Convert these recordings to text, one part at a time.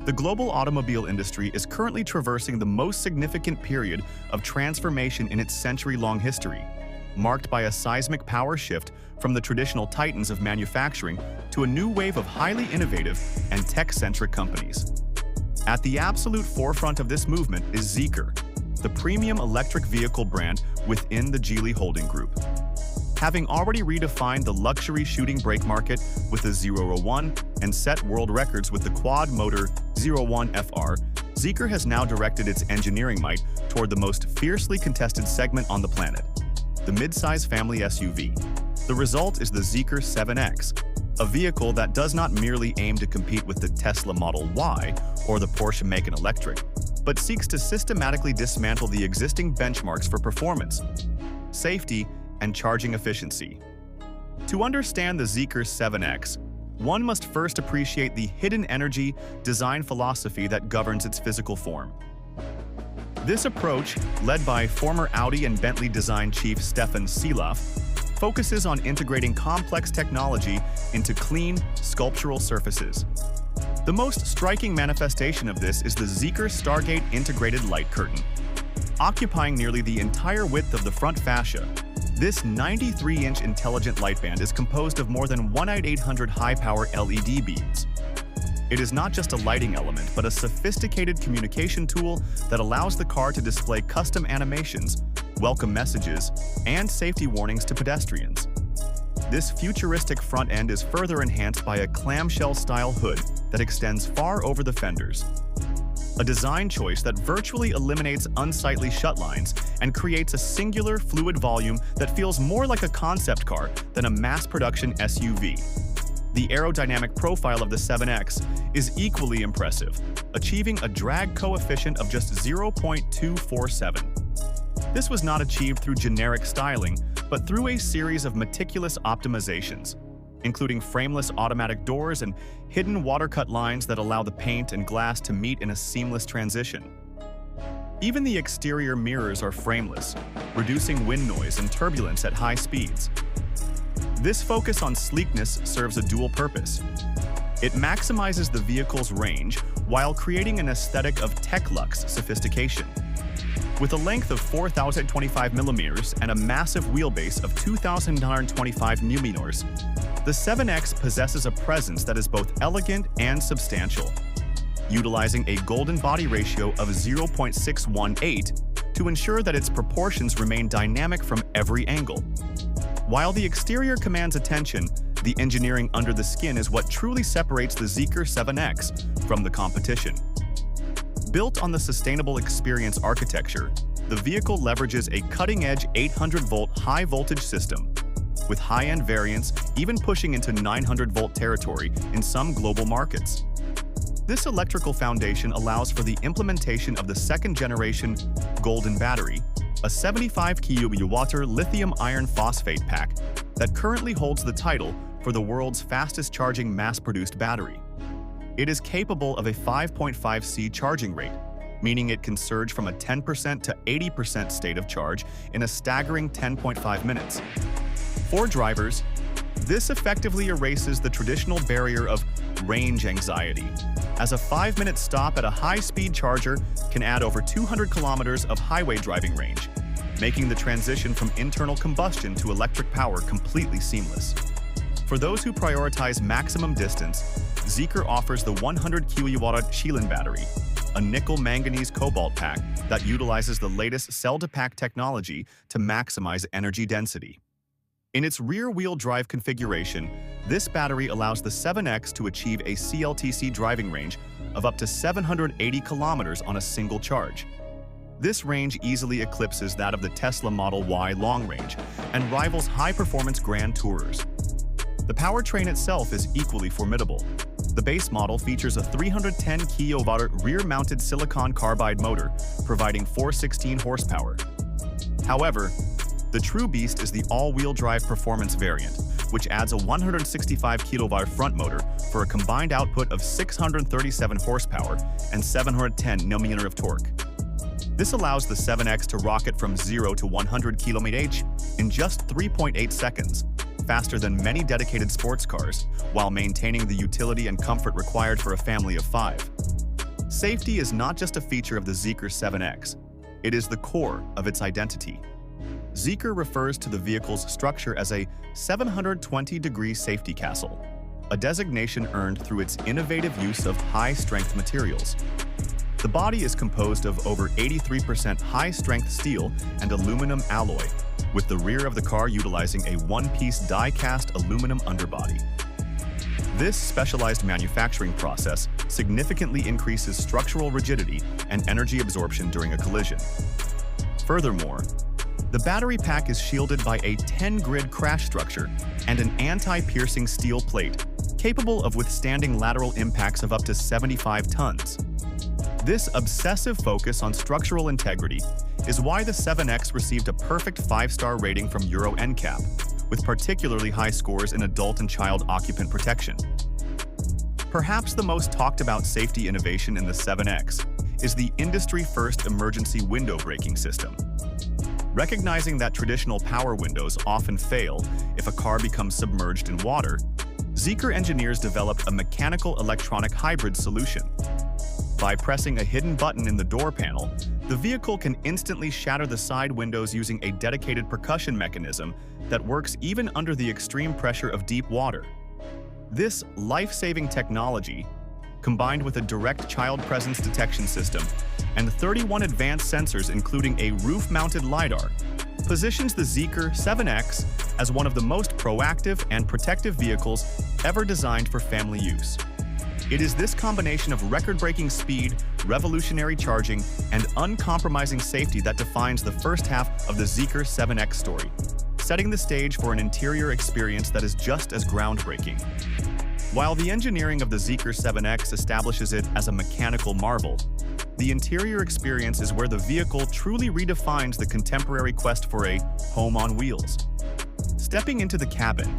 The global automobile industry is currently traversing the most significant period of transformation in its century-long history, marked by a seismic power shift from the traditional titans of manufacturing to a new wave of highly innovative and tech-centric companies. At the absolute forefront of this movement is Zeekr, the premium electric vehicle brand within the Geely holding group. Having already redefined the luxury shooting brake market with the 001 and set world records with the quad-motor 01FR, Zeekr has now directed its engineering might toward the most fiercely contested segment on the planet, the mid-size family SUV. The result is the Zeekr 7X, a vehicle that does not merely aim to compete with the Tesla Model Y or the Porsche Macan Electric, but seeks to systematically dismantle the existing benchmarks for performance, safety, and charging efficiency. To understand the Zeekr 7X, one must first appreciate the hidden energy design philosophy that governs its physical form. This approach, led by former Audi and Bentley design chief Stefan Silaff, focuses on integrating complex technology into clean, sculptural surfaces. The most striking manifestation of this is the Zeekr Stargate integrated light curtain. Occupying nearly the entire width of the front fascia, this 93-inch intelligent light band is composed of more than 1/800 high-power LED beams. It is not just a lighting element, but a sophisticated communication tool that allows the car to display custom animations, welcome messages, and safety warnings to pedestrians. This futuristic front end is further enhanced by a clamshell-style hood that extends far over the fenders, a design choice that virtually eliminates unsightly shut lines and creates a singular fluid volume that feels more like a concept car than a mass-production SUV. The aerodynamic profile of the 7X is equally impressive, achieving a drag coefficient of just 0.247. This was not achieved through generic styling, but through a series of meticulous optimizations, including frameless automatic doors and hidden water-cut lines that allow the paint and glass to meet in a seamless transition. Even the exterior mirrors are frameless, reducing wind noise and turbulence at high speeds. This focus on sleekness serves a dual purpose. It maximizes the vehicle's range while creating an aesthetic of tech-luxe sophistication. With a length of 4,025 mm and a massive wheelbase of 2,925 mm, the 7X possesses a presence that is both elegant and substantial, utilizing a golden body ratio of 0.618 to ensure that its proportions remain dynamic from every angle. While the exterior commands attention, the engineering under the skin is what truly separates the Zeekr 7X from the competition. Built on the sustainable experience architecture, the vehicle leverages a cutting-edge 800-volt high-voltage system, with high-end variants even pushing into 900-volt territory in some global markets. This electrical foundation allows for the implementation of the second-generation Golden Battery, a 75 kWh lithium iron phosphate pack that currently holds the title for the world's fastest-charging mass-produced battery. It is capable of a 5.5C charging rate, meaning it can surge from a 10% to 80% state of charge in a staggering 10.5 minutes. For drivers, this effectively erases the traditional barrier of range anxiety, as a 5-minute stop at a high-speed charger can add over 200 kilometers of highway driving range, making the transition from internal combustion to electric power completely seamless. For those who prioritize maximum distance, Zeekr offers the 100 kWh Qilin battery, a nickel-manganese cobalt pack that utilizes the latest cell-to-pack technology to maximize energy density. In its rear-wheel drive configuration, this battery allows the 7X to achieve a CLTC driving range of up to 780 kilometers on a single charge. This range easily eclipses that of the Tesla Model Y long range and rivals high-performance Grand Tourers. The powertrain itself is equally formidable. The base model features a 310 kW rear-mounted silicon carbide motor, providing 416 horsepower. However, the true beast is the all-wheel drive performance variant, which adds a 165 kW front motor for a combined output of 637 horsepower and 710 Nm of torque. This allows the 7X to rocket from 0 to 100 km/h in just 3.8 seconds, faster than many dedicated sports cars, while maintaining the utility and comfort required for a family of 5. Safety is not just a feature of the Zeekr 7X, it is the core of its identity. Zeekr refers to the vehicle's structure as a 720-degree safety castle, a designation earned through its innovative use of high-strength materials. The body is composed of over 83% high-strength steel and aluminum alloy, with the rear of the car utilizing a one-piece die-cast aluminum underbody. This specialized manufacturing process significantly increases structural rigidity and energy absorption during a collision. Furthermore, the battery pack is shielded by a 10-grid crash structure and an anti-piercing steel plate capable of withstanding lateral impacts of up to 75 tons. This obsessive focus on structural integrity is why the 7X received a perfect 5-star rating from Euro NCAP, with particularly high scores in adult and child occupant protection. Perhaps the most talked about safety innovation in the 7X is the industry-first emergency window braking system. Recognizing that traditional power windows often fail if a car becomes submerged in water, Zeekr engineers developed a mechanical-electronic hybrid solution. By pressing a hidden button in the door panel, the vehicle can instantly shatter the side windows using a dedicated percussion mechanism that works even under the extreme pressure of deep water. This life-saving technology, combined with a direct child presence detection system and 31 advanced sensors including a roof-mounted LiDAR, positions the Zeekr 7X as one of the most proactive and protective vehicles ever designed for family use. It is this combination of record-breaking speed, revolutionary charging, and uncompromising safety that defines the first half of the Zeekr 7X story, setting the stage for an interior experience that is just as groundbreaking. While the engineering of the Zeekr 7X establishes it as a mechanical marvel, the interior experience is where the vehicle truly redefines the contemporary quest for a home on wheels. Stepping into the cabin,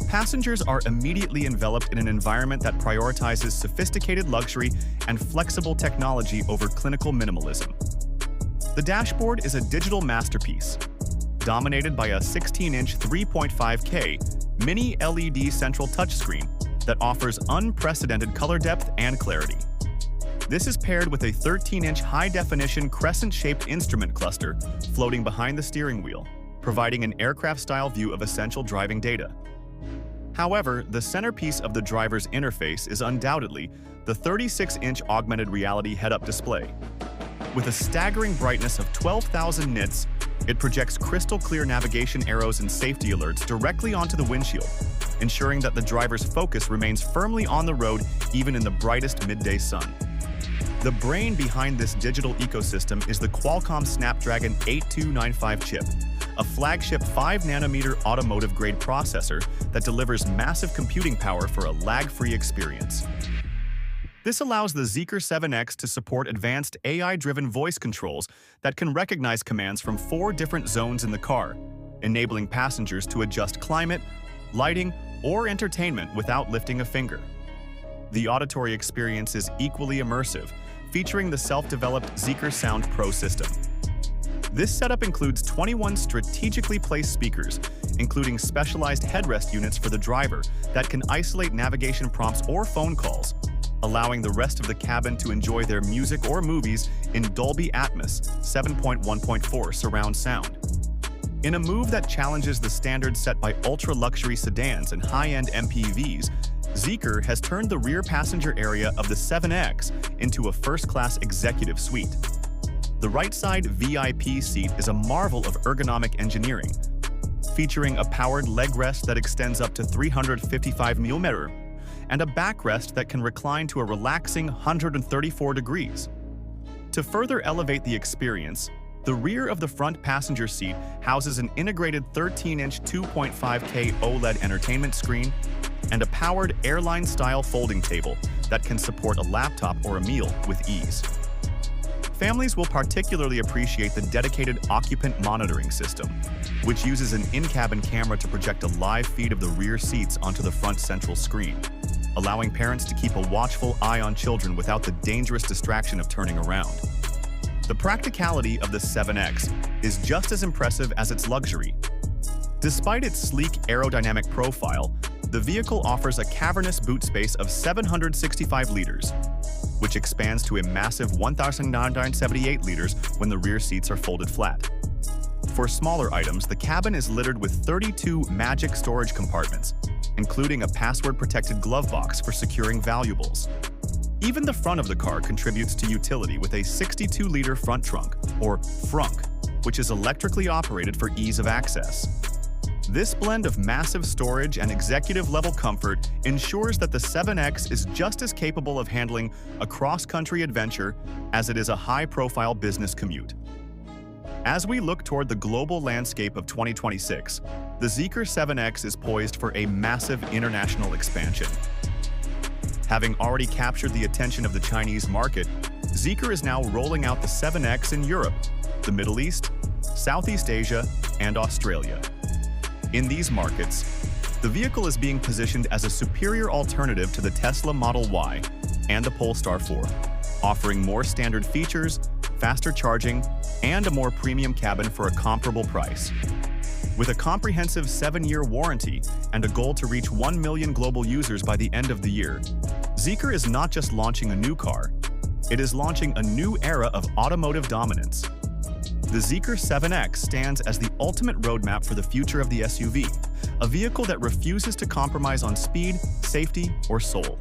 passengers are immediately enveloped in an environment that prioritizes sophisticated luxury and flexible technology over clinical minimalism. The dashboard is a digital masterpiece, dominated by a 16-inch 3.5K mini LED central touchscreen that offers unprecedented color depth and clarity. This is paired with a 13-inch high-definition crescent-shaped instrument cluster floating behind the steering wheel, providing an aircraft-style view of essential driving data. However, the centerpiece of the driver's interface is undoubtedly the 36-inch augmented reality head-up display. With a staggering brightness of 12,000 nits, it projects crystal-clear navigation arrows and safety alerts directly onto the windshield, ensuring that the driver's focus remains firmly on the road even in the brightest midday sun. The brain behind this digital ecosystem is the Qualcomm Snapdragon 8295 chip, a flagship 5-nanometer automotive-grade processor that delivers massive computing power for a lag-free experience. This allows the Zeekr 7X to support advanced AI-driven voice controls that can recognize commands from 4 different zones in the car, enabling passengers to adjust climate, lighting, or entertainment without lifting a finger. The auditory experience is equally immersive, featuring the self-developed Zeekr Sound Pro system. This setup includes 21 strategically placed speakers, including specialized headrest units for the driver that can isolate navigation prompts or phone calls, allowing the rest of the cabin to enjoy their music or movies in Dolby Atmos 7.1.4 surround sound. In a move that challenges the standards set by ultra-luxury sedans and high-end MPVs, Zeekr has turned the rear passenger area of the 7X into a first-class executive suite. The right-side VIP seat is a marvel of ergonomic engineering, featuring a powered leg rest that extends up to 355 mm and a backrest that can recline to a relaxing 134 degrees. To further elevate the experience, the rear of the front passenger seat houses an integrated 13-inch 2.5K OLED entertainment screen and a powered airline-style folding table that can support a laptop or a meal with ease. Families will particularly appreciate the dedicated occupant monitoring system, which uses an in-cabin camera to project a live feed of the rear seats onto the front central screen, allowing parents to keep a watchful eye on children without the dangerous distraction of turning around. The practicality of the 7X is just as impressive as its luxury. Despite its sleek aerodynamic profile, the vehicle offers a cavernous boot space of 765 liters. which expands to a massive 1,978 liters when the rear seats are folded flat. For smaller items, the cabin is littered with 32 magic storage compartments, including a password-protected glove box for securing valuables. Even the front of the car contributes to utility with a 62-liter front trunk, or frunk, which is electrically operated for ease of access. This blend of massive storage and executive-level comfort ensures that the 7X is just as capable of handling a cross-country adventure as it is a high-profile business commute. As we look toward the global landscape of 2026, the Zeekr 7X is poised for a massive international expansion. Having already captured the attention of the Chinese market, Zeekr is now rolling out the 7X in Europe, the Middle East, Southeast Asia, and Australia. In these markets, the vehicle is being positioned as a superior alternative to the Tesla Model Y and the Polestar 4, offering more standard features, faster charging, and a more premium cabin for a comparable price. With a comprehensive 7-year warranty and a goal to reach 1 million global users by the end of the year, Zeekr is not just launching a new car, it is launching a new era of automotive dominance. The Zeekr 7X stands as the ultimate roadmap for the future of the SUV, a vehicle that refuses to compromise on speed, safety, or soul.